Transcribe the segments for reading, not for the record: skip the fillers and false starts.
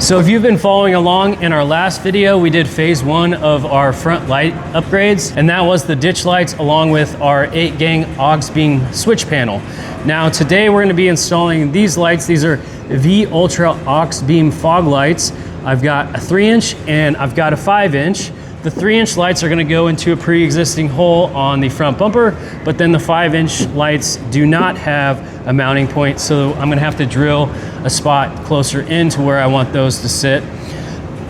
So if you've been following along, in our last video, we did phase 1 of our front light upgrades, and that was the ditch lights along with our 8-gang Auxbeam switch panel. Now today we're gonna be installing these lights. These are V Ultra Auxbeam fog lights. I've got a 3-inch and I've got a 5-inch. The 3-inch lights are gonna go into a pre-existing hole on the front bumper, but then the 5-inch lights do not have a mounting point, so I'm gonna have to drill a spot closer into where I want those to sit.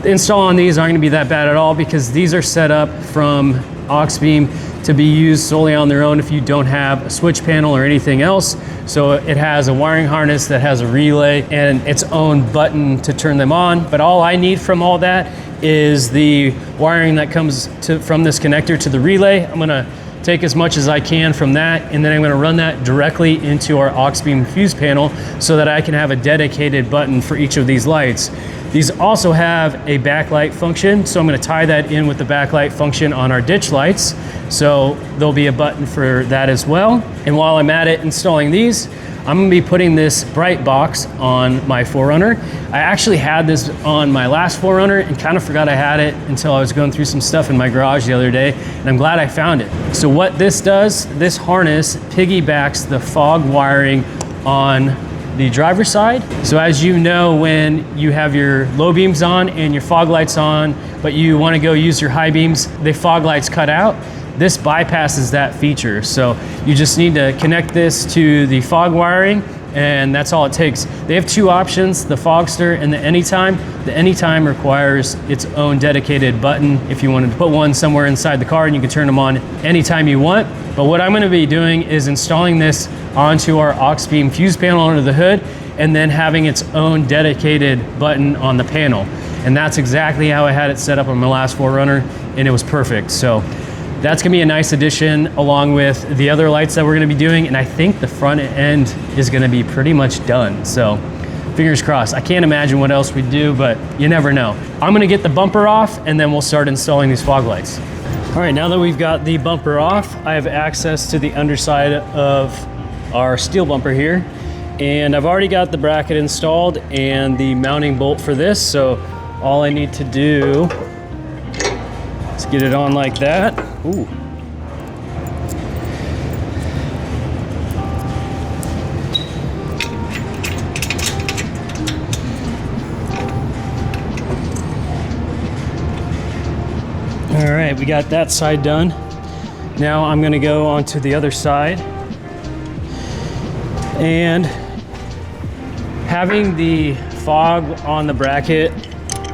The install on these aren't gonna be that bad at all because these are set up from Auxbeam to be used solely on their own if you don't have a switch panel or anything else. So it has a wiring harness that has a relay and its own button to turn them on. But all I need from all that is the wiring that comes from this connector to the relay. I'm gonna take as much as I can from that, and then I'm gonna run that directly into our Auxbeam fuse panel so that I can have a dedicated button for each of these lights. These also have a backlight function, so I'm gonna tie that in with the backlight function on our ditch lights. So there'll be a button for that as well. And while I'm at it installing these, I'm gonna be putting this Brite Box on my 4Runner. I actually had this on my last 4Runner and kind of forgot I had it until I was going through some stuff in my garage the other day, and I'm glad I found it. So what this does, this harness piggybacks the fog wiring on the driver's side. So as you know, when you have your low beams on and your fog lights on, but you wanna go use your high beams, the fog lights cut out. This bypasses that feature. So you just need to connect this to the fog wiring, and that's all it takes. They have 2 options, the Fogster and the Anytime. The Anytime requires its own dedicated button if you wanted to put one somewhere inside the car, and you can turn them on anytime you want. But what I'm gonna be doing is installing this onto our Auxbeam fuse panel under the hood, and then having its own dedicated button on the panel. And that's exactly how I had it set up on my last 4Runner, and it was perfect. So that's gonna be a nice addition along with the other lights that we're gonna be doing, and I think the front end is gonna be pretty much done. So fingers crossed. I can't imagine what else we'd do, but you never know. I'm gonna get the bumper off and then we'll start installing these fog lights. All right, now that we've got the bumper off, I have access to the underside of our steel bumper here, and I've already got the bracket installed and the mounting bolt for this, so all I need to do is get it on like that. Ooh. All right, we got that side done. Now I'm gonna go on to the other side. And having the fog on the bracket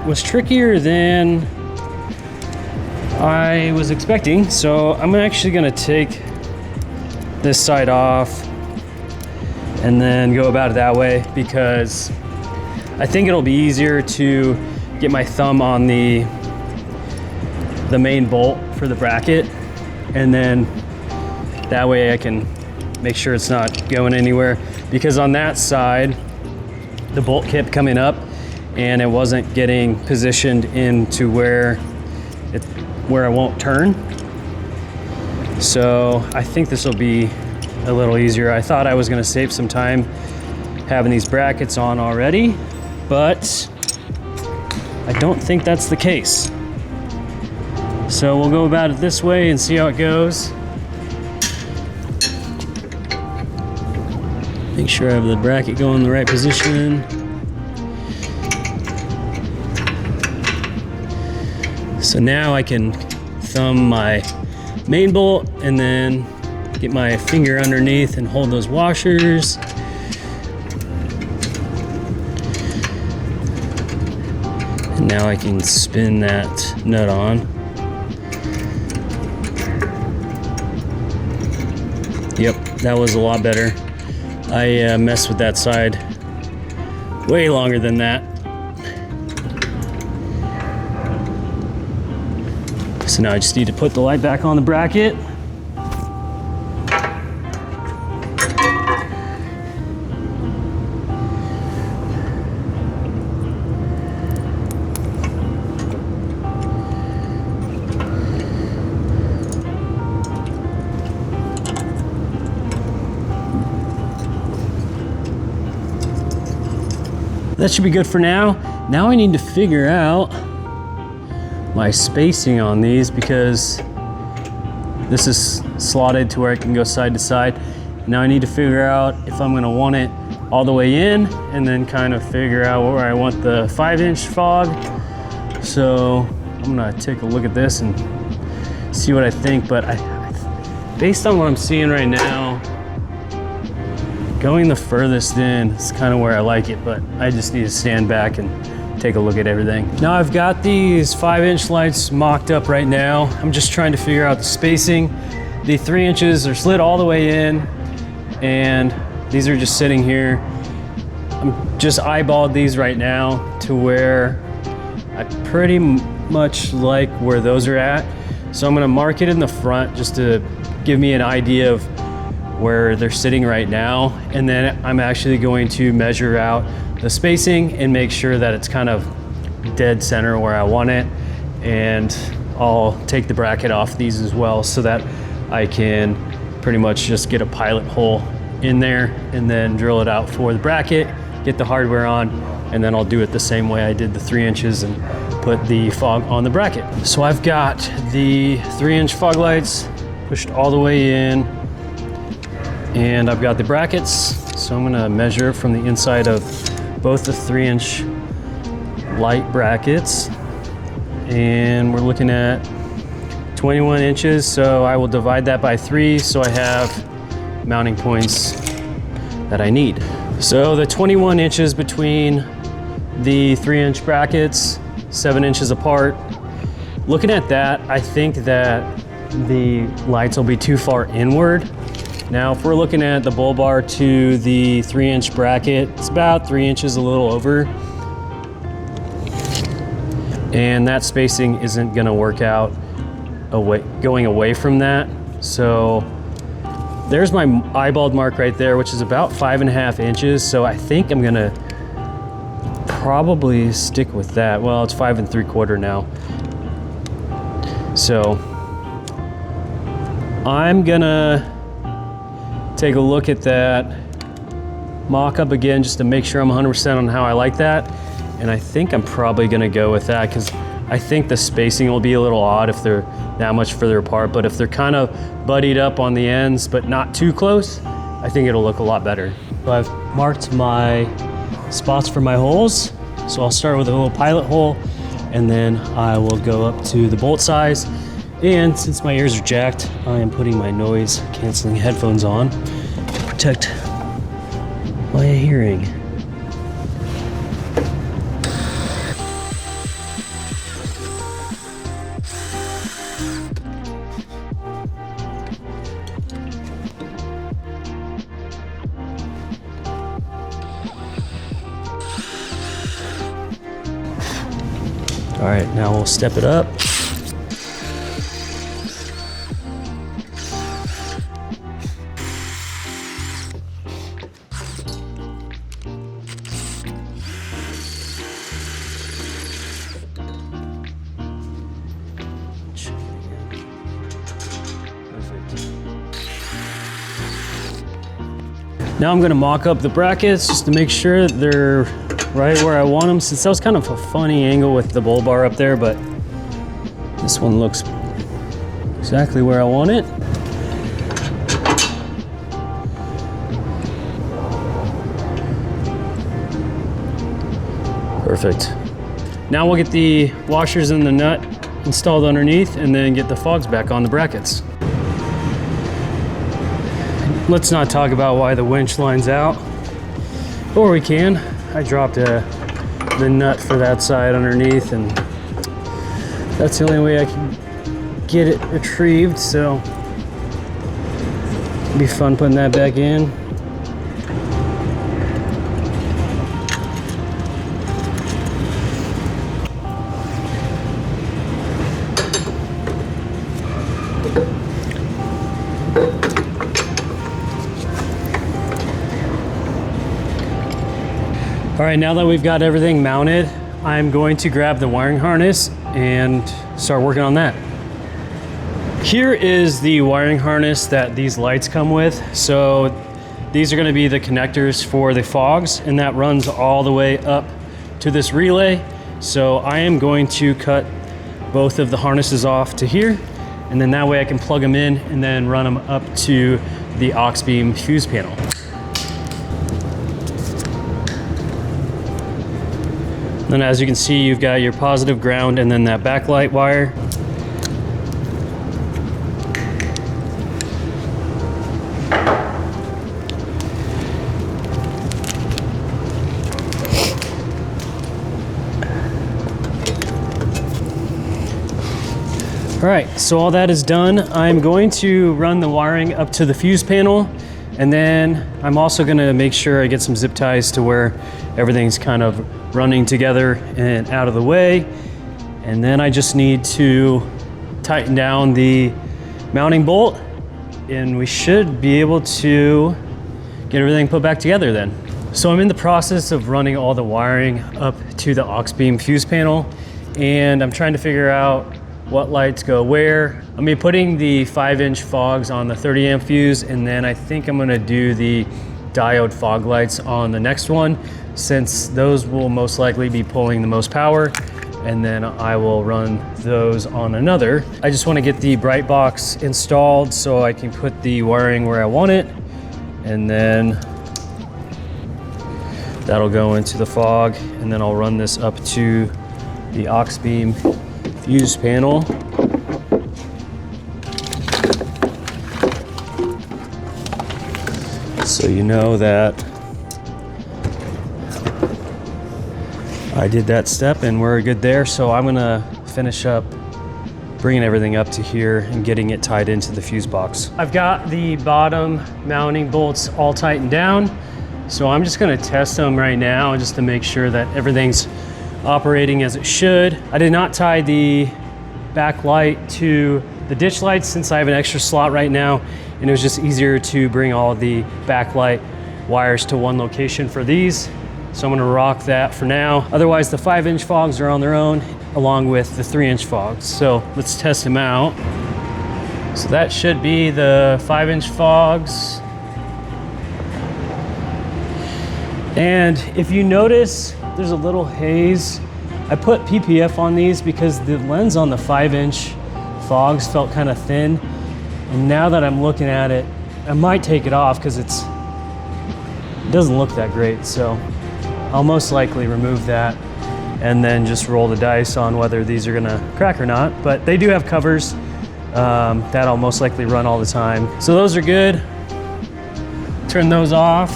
was trickier than I was expecting. So I'm actually gonna take this side off and then go about it that way, because I think it'll be easier to get my thumb on the main bolt for the bracket, and then that way I can make sure it's not going anywhere, because on that side the bolt kept coming up and it wasn't getting positioned into where I won't turn. So I think this will be a little easier. I thought I was going to save some time having these brackets on already, but I don't think that's the case. So we'll go about it this way and see how it goes. Make sure I have the bracket going in the right position. So now I can thumb my main bolt and then get my finger underneath and hold those washers. And now I can spin that nut on. Yep, that was a lot better. I messed with that side way longer than that. So now I just need to put the light back on the bracket. that should be good for now. Now I need to figure out my spacing on these because this is slotted to where I can go side to side. Now I need to figure out if I'm gonna want it all the way in and then kind of figure out where I want the 5-inch fog. So I'm gonna take a look at this and see what I think, but based on what I'm seeing right now, going the furthest in is kind of where I like it, but I just need to stand back and take a look at everything. Now I've got these 5-inch lights mocked up right now. I'm just trying to figure out the spacing. The 3 inches are slid all the way in, and these are just sitting here. I'm just eyeballed these right now to where I pretty much like where those are at. So I'm gonna mark it in the front just to give me an idea of where they're sitting right now. And then I'm actually going to measure out the spacing and make sure that it's kind of dead center where I want it. And I'll take the bracket off these as well so that I can pretty much just get a pilot hole in there and then drill it out for the bracket, get the hardware on, and then I'll do it the same way I did the 3 inches and put the fog on the bracket. So I've got the 3-inch fog lights pushed all the way in, and I've got the brackets. So I'm gonna measure from the inside of both the 3-inch light brackets, and we're looking at 21 inches. So I will divide that by 3 so I have mounting points that I need. So the 21 inches between the 3-inch brackets, 7 inches apart. Looking at that, I think that the lights will be too far inward. Now, if we're looking at the bull bar to the 3-inch bracket, it's about 3 inches, a little over. And that spacing isn't gonna work out going away from that. So there's my eyeballed mark right there, which is about 5.5 inches. So I think I'm gonna probably stick with that. Well, it's 5 3/4 now. So I'm gonna take a look at that mock-up again just to make sure I'm 100% on how I like that. And I think I'm probably gonna go with that because I think the spacing will be a little odd if they're that much further apart, but if they're kind of buddied up on the ends but not too close, I think it'll look a lot better. So I've marked my spots for my holes. So I'll start with a little pilot hole, and then I will go up to the bolt size. And since my ears are jacked, I am putting my noise canceling headphones on to protect my hearing. All right, now we'll step it up. Now I'm gonna mock up the brackets just to make sure that they're right where I want them, since that was kind of a funny angle with the bull bar up there, but this one looks exactly where I want it. Perfect. Now we'll get the washers and the nut installed underneath and then get the fogs back on the brackets. Let's not talk about why the winch lines out, or we can. I dropped the nut for that side underneath, and that's the only way I can get it retrieved, so it'll be fun putting that back in. All right, now that we've got everything mounted, I'm going to grab the wiring harness and start working on that. Here is the wiring harness that these lights come with. So these are gonna be the connectors for the fogs, and that runs all the way up to this relay. So I am going to cut both of the harnesses off to here, and then that way I can plug them in and then run them up to the Auxbeam fuse panel. Then as you can see, you've got your positive ground and then that backlight wire. All right, so all that is done. I'm going to run the wiring up to the fuse panel, and then I'm also gonna make sure I get some zip ties to where everything's kind of running together and out of the way. And then I just need to tighten down the mounting bolt, and we should be able to get everything put back together then. So I'm in the process of running all the wiring up to the Auxbeam fuse panel, and I'm trying to figure out what lights go where. I'm gonna be putting the 5-inch fogs on the 30 amp fuse, and then I think I'm gonna do the diode fog lights on the next one, since those will most likely be pulling the most power, and then I will run those on another. I just wanna get the Brite Box installed so I can put the wiring where I want it, and then that'll go into the fog, and then I'll run this up to the Auxbeam fuse panel. So you know that I did that step and we're good there. So I'm gonna finish up bringing everything up to here and getting it tied into the fuse box. I've got the bottom mounting bolts all tightened down. So I'm just gonna test them right now just to make sure that everything's operating as it should. I did not tie the backlight to the ditch lights since I have an extra slot right now, and it was just easier to bring all the backlight wires to one location for these. So I'm gonna rock that for now. Otherwise, the 5-inch fogs are on their own, along with the 3-inch fogs. So let's test them out. So that should be the 5-inch fogs. And if you notice, there's a little haze. I put PPF on these because the lens on the 5-inch fogs felt kind of thin. And now that I'm looking at it, I might take it off because it doesn't look that great. So I'll most likely remove that and then just roll the dice on whether these are gonna crack or not. But they do have covers that I'll most likely run all the time. So those are good. Turn those off.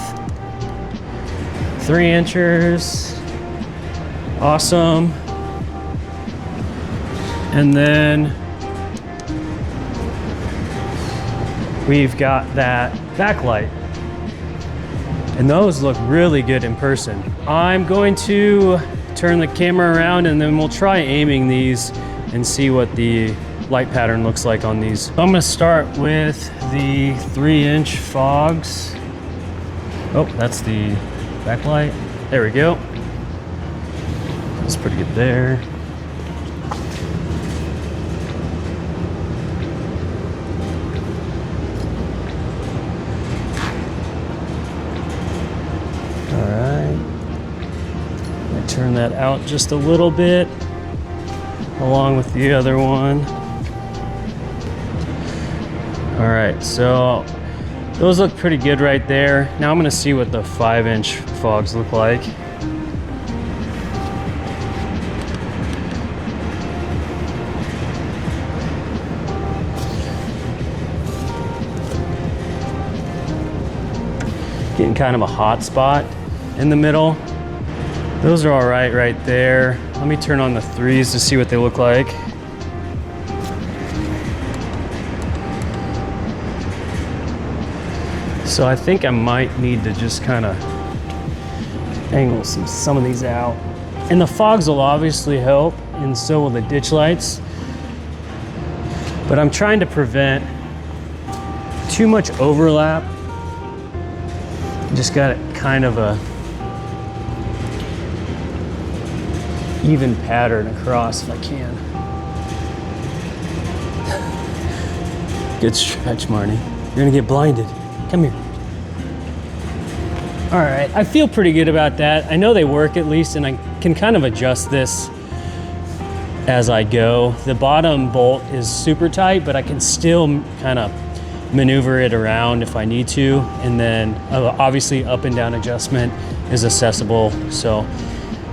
3-inchers. Awesome. And then we've got that backlight. And those look really good in person. I'm going to turn the camera around and then we'll try aiming these and see what the light pattern looks like on these. So I'm gonna start with the 3-inch fogs. Oh, that's the backlight. There we go. That's pretty good there. All right. I turn that out just a little bit, along with the other one. All right, so those look pretty good right there. Now I'm gonna see what the 5-inch fogs look like. Getting kind of a hot spot in the middle. Those are all right there. Let me turn on the 3s to see what they look like. So I think I might need to just kind of angle some of these out. And the fogs will obviously help, and so will the ditch lights. But I'm trying to prevent too much overlap. Just got it kind of a even pattern across if I can. Good stretch, Marnie. You're gonna get blinded. Come here. All right, I feel pretty good about that. I know they work at least, and I can kind of adjust this as I go. The bottom bolt is super tight, but I can still kind of maneuver it around if I need to. And then obviously up and down adjustment is accessible. So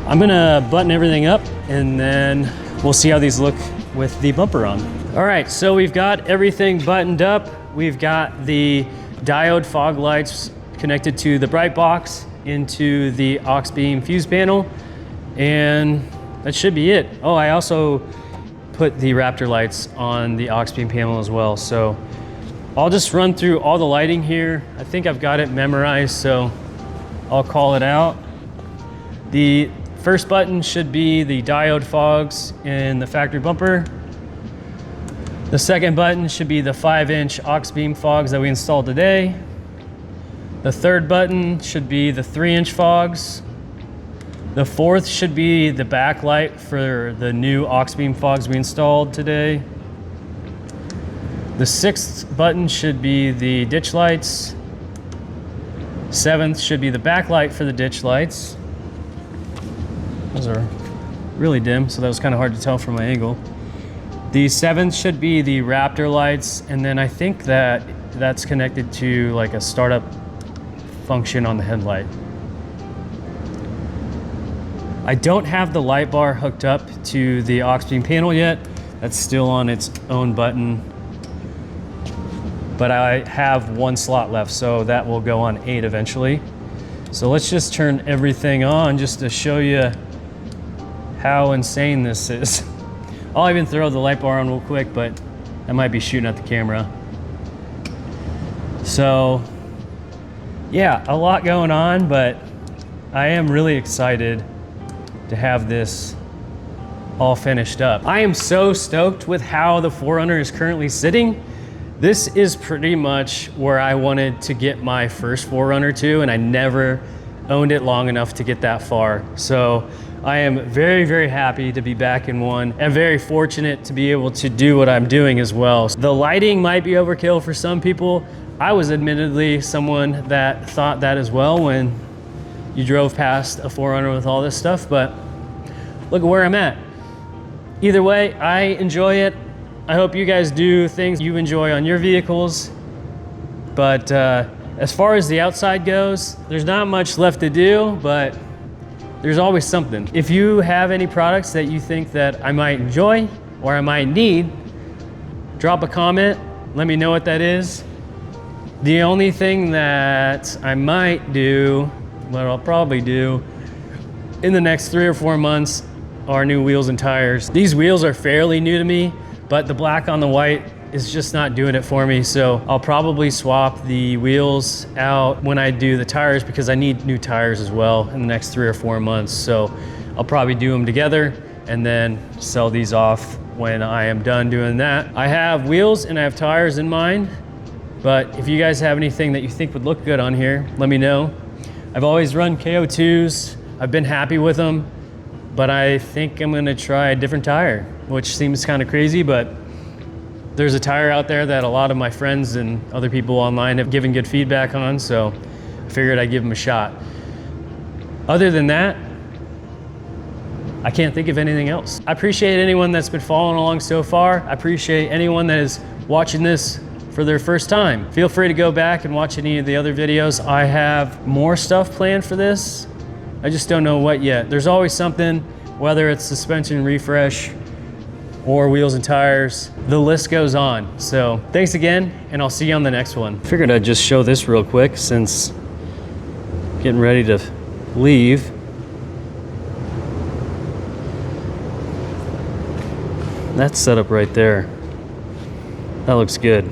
I'm gonna button everything up and then we'll see how these look with the bumper on. All right, so we've got everything buttoned up. We've got the diode fog lights connected to the Brite Box into the Auxbeam fuse panel, and that should be it. Oh, I also put the Raptor lights on the Auxbeam panel as well. So I'll just run through all the lighting here. I think I've got it memorized, so I'll call it out. The first button should be the diode fogs in the factory bumper. The second button should be the 5-inch Auxbeam fogs that we installed today. The third button should be the 3-inch fogs. The fourth should be the backlight for the new Auxbeam fogs we installed today. The sixth button should be the ditch lights. Seventh should be the backlight for the ditch lights. Those are really dim, so that was kind of hard to tell from my angle. The seventh should be the Raptor lights, and then I think that's connected to like a startup function on the headlight. I don't have the light bar hooked up to the Auxbeam panel yet. That's still on its own button. But I have one slot left, so that will go on 8 eventually. So let's just turn everything on just to show you how insane this is. I'll even throw the light bar on real quick, but I might be shooting at the camera. So yeah, a lot going on, but I am really excited to have this all finished up. I am so stoked with how the 4Runner is currently sitting. This is pretty much where I wanted to get my first 4Runner to, and I never owned it long enough to get that far. So I am very, very happy to be back in one, and very fortunate to be able to do what I'm doing as well. The lighting might be overkill for some people. I was admittedly someone that thought that as well when you drove past a 4Runner with all this stuff, but look at where I'm at. Either way, I enjoy it. I hope you guys do things you enjoy on your vehicles. But as far as the outside goes, there's not much left to do, but there's always something. If you have any products that you think that I might enjoy or I might need, drop a comment, let me know what that is. The only thing that I might do, what I'll probably do in the next 3 or 4 months, are new wheels and tires. These wheels are fairly new to me, but the black on the white is just not doing it for me. So I'll probably swap the wheels out when I do the tires, because I need new tires as well in the next 3 or 4 months. So I'll probably do them together and then sell these off when I am done doing that. I have wheels and I have tires in mind, but if you guys have anything that you think would look good on here, let me know. I've always run KO2s. I've been happy with them, but I think I'm gonna try a different tire, which seems kind of crazy, but there's a tire out there that a lot of my friends and other people online have given good feedback on, so I figured I'd give them a shot. Other than that, I can't think of anything else. I appreciate anyone that's been following along so far. I appreciate anyone that is watching this for their first time. Feel free to go back and watch any of the other videos. I have more stuff planned for this. I just don't know what yet. There's always something, whether it's suspension refresh or wheels and tires. The list goes on. So thanks again, and I'll see you on the next one. Figured I'd just show this real quick since getting ready to leave. That's set up right there. That looks good.